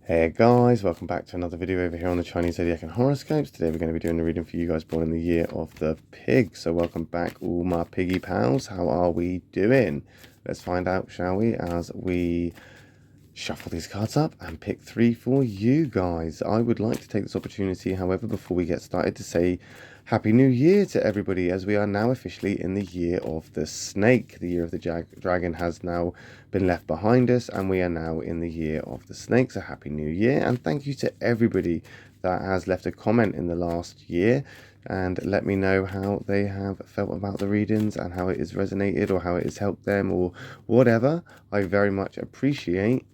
Hey guys, welcome back to another video over here on the Chinese Zodiac and Horoscopes. Today we're going to be doing a reading for you guys born in the year of the pig. So welcome back all my piggy pals. How are we doing? Let's find out, shall we, as we shuffle these cards up and pick three for you guys. I would like to take this opportunity, however, before we get started to say Happy New Year to everybody, as we are now officially in the year of the snake. The year of the dragon has now been left behind us, and we are now in the year of the snake. So Happy New Year, and thank you to everybody that has left a comment in the last year and let me know how they have felt about the readings and how it has resonated or how it has helped them or whatever. I very much appreciate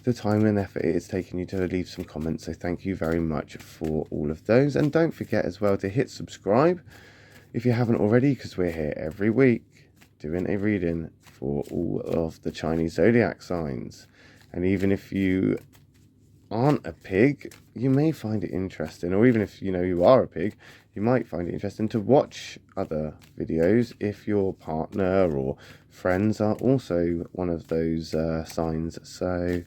the time and effort it is taking you to leave some comments, so thank you very much for all of those. And don't forget as well to hit subscribe if you haven't already, because we're here every week doing a reading for all of the Chinese Zodiac signs. And even if you aren't a pig, you may find it interesting, or even if you know you are a pig, you might find it interesting to watch other videos if your partner or friends are also one of those signs. So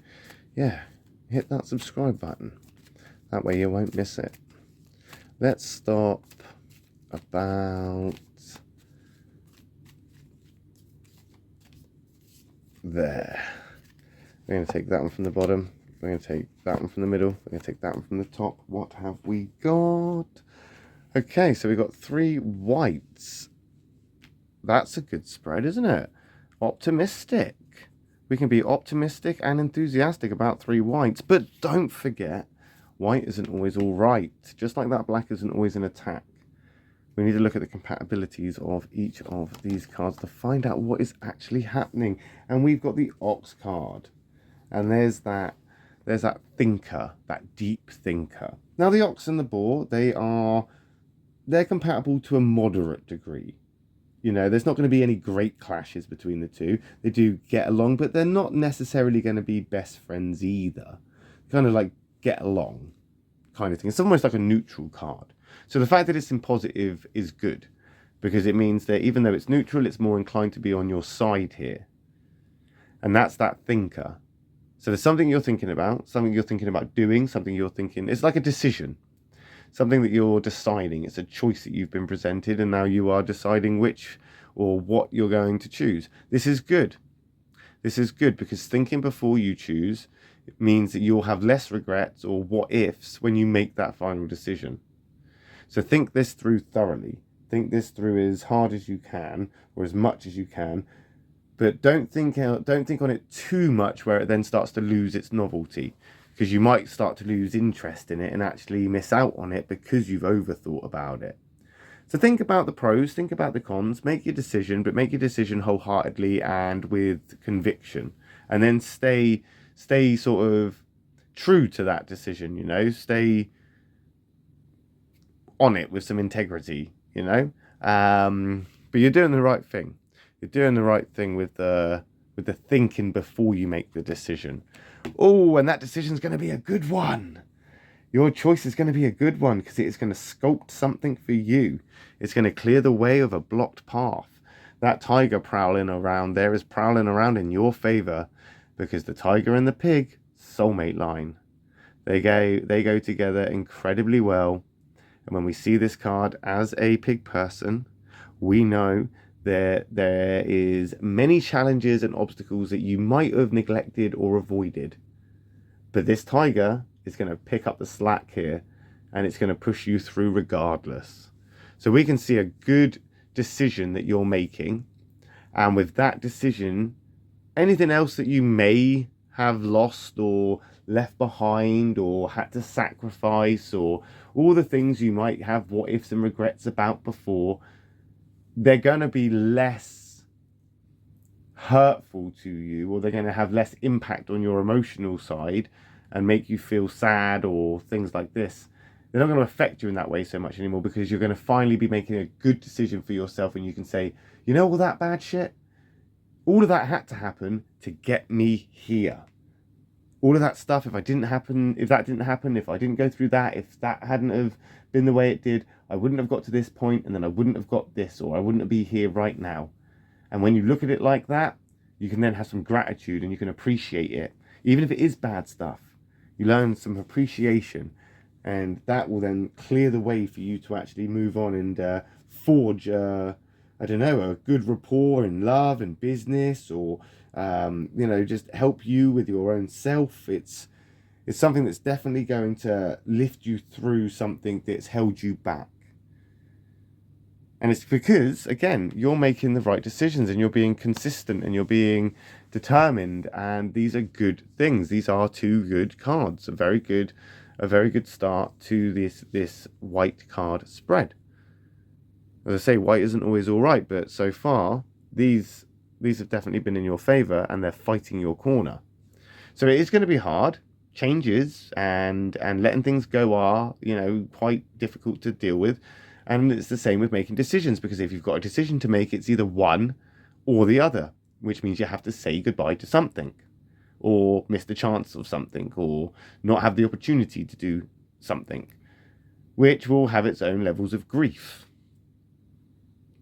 yeah, hit that subscribe button, that way you won't miss it. Let's stop about there. We're going to take that one from the bottom, we're going to take that one from the middle, we're going to take that one from the top. What have we got? Okay, so we've got three whites. That's a good spread, isn't it? Optimistic. We can be optimistic and enthusiastic about three whites, but don't forget, white isn't always all right. Just like that, black isn't always an attack. We need to look at the compatibilities of each of these cards to find out what is actually happening. And we've got the Ox card. And there's that thinker, that deep thinker. Now the Ox and the Boar, they're compatible to a moderate degree. You know, there's not going to be any great clashes between the two. They do get along, but they're not necessarily going to be best friends either. Kind of like get along kind of thing. It's almost like a neutral card. So the fact that it's in positive is good, because it means that even though it's neutral, it's more inclined to be on your side here. And that's that thinker. So there's something you're thinking about doing, something you're thinking. It's like a decision. Something that you're deciding. It's a choice that you've been presented, and now you are deciding which or what you're going to choose. This is good. This is good, because thinking before you choose means that you'll have less regrets or what ifs when you make that final decision. So think this through thoroughly. Think this through as hard as you can, or as much as you can, but don't think on it too much where it then starts to lose its novelty. Because you might start to lose interest in it and actually miss out on it because you've overthought about it. So think about the pros, think about the cons, make your decision, but make your decision wholeheartedly and with conviction. And then stay sort of true to that decision, you know, stay on it with some integrity, you know. But you're doing the right thing. You're doing the right thing with the thinking before you make the decision. Oh, and that decision is going to be a good one. Your choice is going to be a good one, because it is going to sculpt something for you. It's going to clear the way of a blocked path. That tiger prowling around there is prowling around in your favor, because the tiger and the pig, soulmate line. They go together incredibly well. And when we see this card as a pig person, we know there is many challenges and obstacles that you might have neglected or avoided. But this tiger is going to pick up the slack here, and it's going to push you through regardless. So we can see a good decision that you're making. And with that decision, anything else that you may have lost or left behind or had to sacrifice, or all the things you might have what ifs and regrets about before, they're going to be less hurtful to you, or they're going to have less impact on your emotional side and make you feel sad or things like this. They're not going to affect you in that way so much anymore, because you're going to finally be making a good decision for yourself, and you can say, you know, all that bad shit, all of that had to happen to get me here. All of that stuff, if that didn't happen, if I didn't go through that, if that hadn't have been the way it did, I wouldn't have got to this point, and then I wouldn't have got this, or I wouldn't be here right now. And when you look at it like that, you can then have some gratitude, and you can appreciate it. Even if it is bad stuff, You learn some appreciation, and that will then clear the way for you to actually move on and forge, I don't know, a good rapport in love and business, or you know, just help you with your own self. It's something that's definitely going to lift you through something that's held you back. And it's because, again, you're making the right decisions and you're being consistent and you're being determined. And these are good things. These are two good cards. A very good start to this white card spread. As I say, white isn't always all right, but so far, these have definitely been in your favor and they're fighting your corner. So it is going to be hard. Changes and letting things go are, you know, quite difficult to deal with. And it's the same with making decisions, because if you've got a decision to make, it's either one or the other, which means you have to say goodbye to something, or miss the chance of something, or not have the opportunity to do something, which will have its own levels of grief.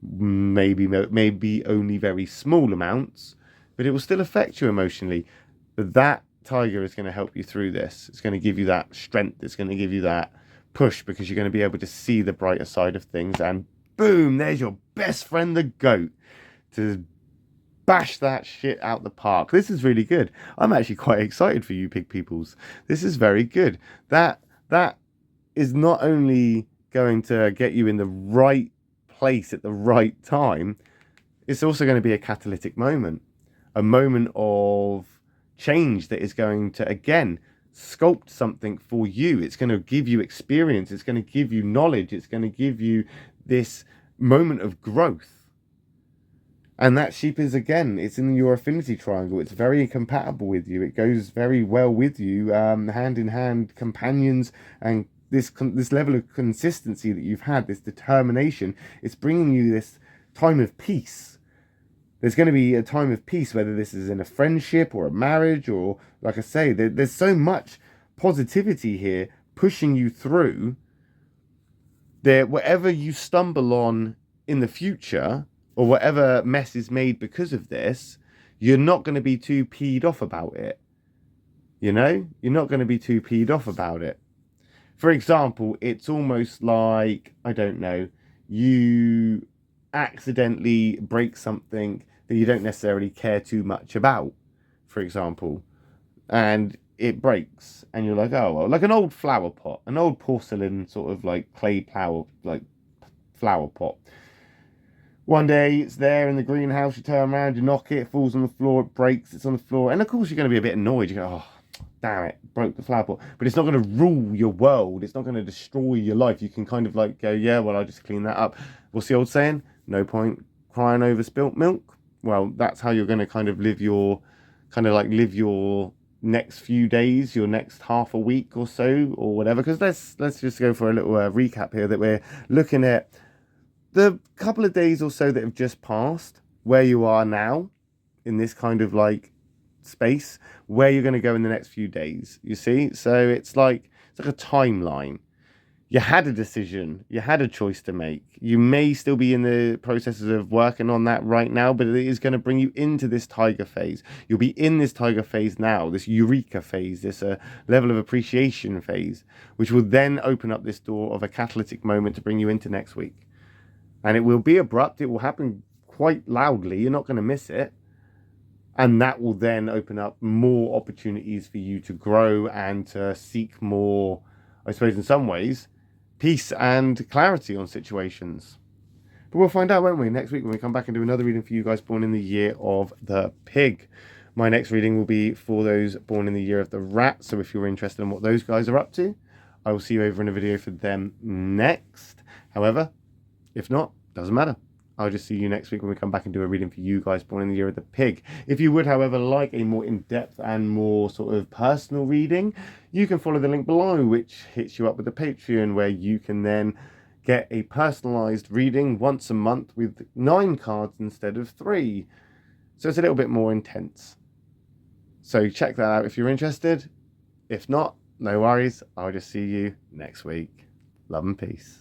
Maybe only very small amounts, but it will still affect you emotionally. But that tiger is going to help you through this. It's going to give you that strength. It's going to give you that push, because you're going to be able to see the brighter side of things, and boom, there's your best friend, the goat, to bash that shit out the park. This is really good. I'm actually quite excited for you, pig peoples. This is very good. That is not only going to get you in the right place at the right time, it's also going to be a catalytic moment, a moment of change that is going to, again, sculpt something for you. It's going to give you experience. It's going to give you knowledge. It's going to give you this moment of growth. And that sheep is, again, it's in your affinity triangle. It's very compatible with you. It goes very well with you, hand in hand, companions, and this level of consistency that you've had, this determination. It's bringing you this time of peace. There's going to be a time of peace, whether this is in a friendship or a marriage, or, like I say, there's so much positivity here pushing you through. That whatever you stumble on in the future, or whatever mess is made because of this, you're not going to be too peed off about it. You know? You're not going to be too peed off about it. For example, it's almost like, I don't know, you accidentally break something that you don't necessarily care too much about, for example, and it breaks, and you're like, oh well, like an old flower pot, an old porcelain sort of like clay flower pot. One day it's there in the greenhouse, you turn around, you knock it, it falls on the floor, it breaks, it's on the floor, and of course you're going to be a bit annoyed. You go, oh damn it, broke the flower pot. But it's not going to rule your world, it's not going to destroy your life. You can kind of like go, yeah, well, I'll just clean that up. What's the old saying? No point crying over spilt milk. Well, that's how you're going to kind of live your next few days, your next half a week or so, or whatever. Because let's just go for a little recap here, that we're looking at the couple of days or so that have just passed, where you are now in this kind of like space, where you're going to go in the next few days, you see. So it's like a timeline. You had a decision, you had a choice to make. You may still be in the processes of working on that right now, but it is going to bring you into this tiger phase. You'll be in this tiger phase now, this eureka phase, this level of appreciation phase, which will then open up this door of a catalytic moment to bring you into next week. And it will be abrupt, it will happen quite loudly, you're not going to miss it. And that will then open up more opportunities for you to grow and to seek more, I suppose in some ways, peace and clarity on situations. But we'll find out, won't we, next week when we come back and do another reading for you guys born in the year of the pig. My next reading will be for those born in the year of the rat. So if you're interested in what those guys are up to, I will see you over in a video for them next. However, if not, doesn't matter. I'll just see you next week when we come back and do a reading for you guys born in the year of the pig. If you would, however, like a more in-depth and more sort of personal reading, you can follow the link below, which hits you up with the Patreon, where you can then get a personalized reading once a month with 9 cards instead of 3. So it's a little bit more intense. So check that out if you're interested. If not, no worries. I'll just see you next week. Love and peace.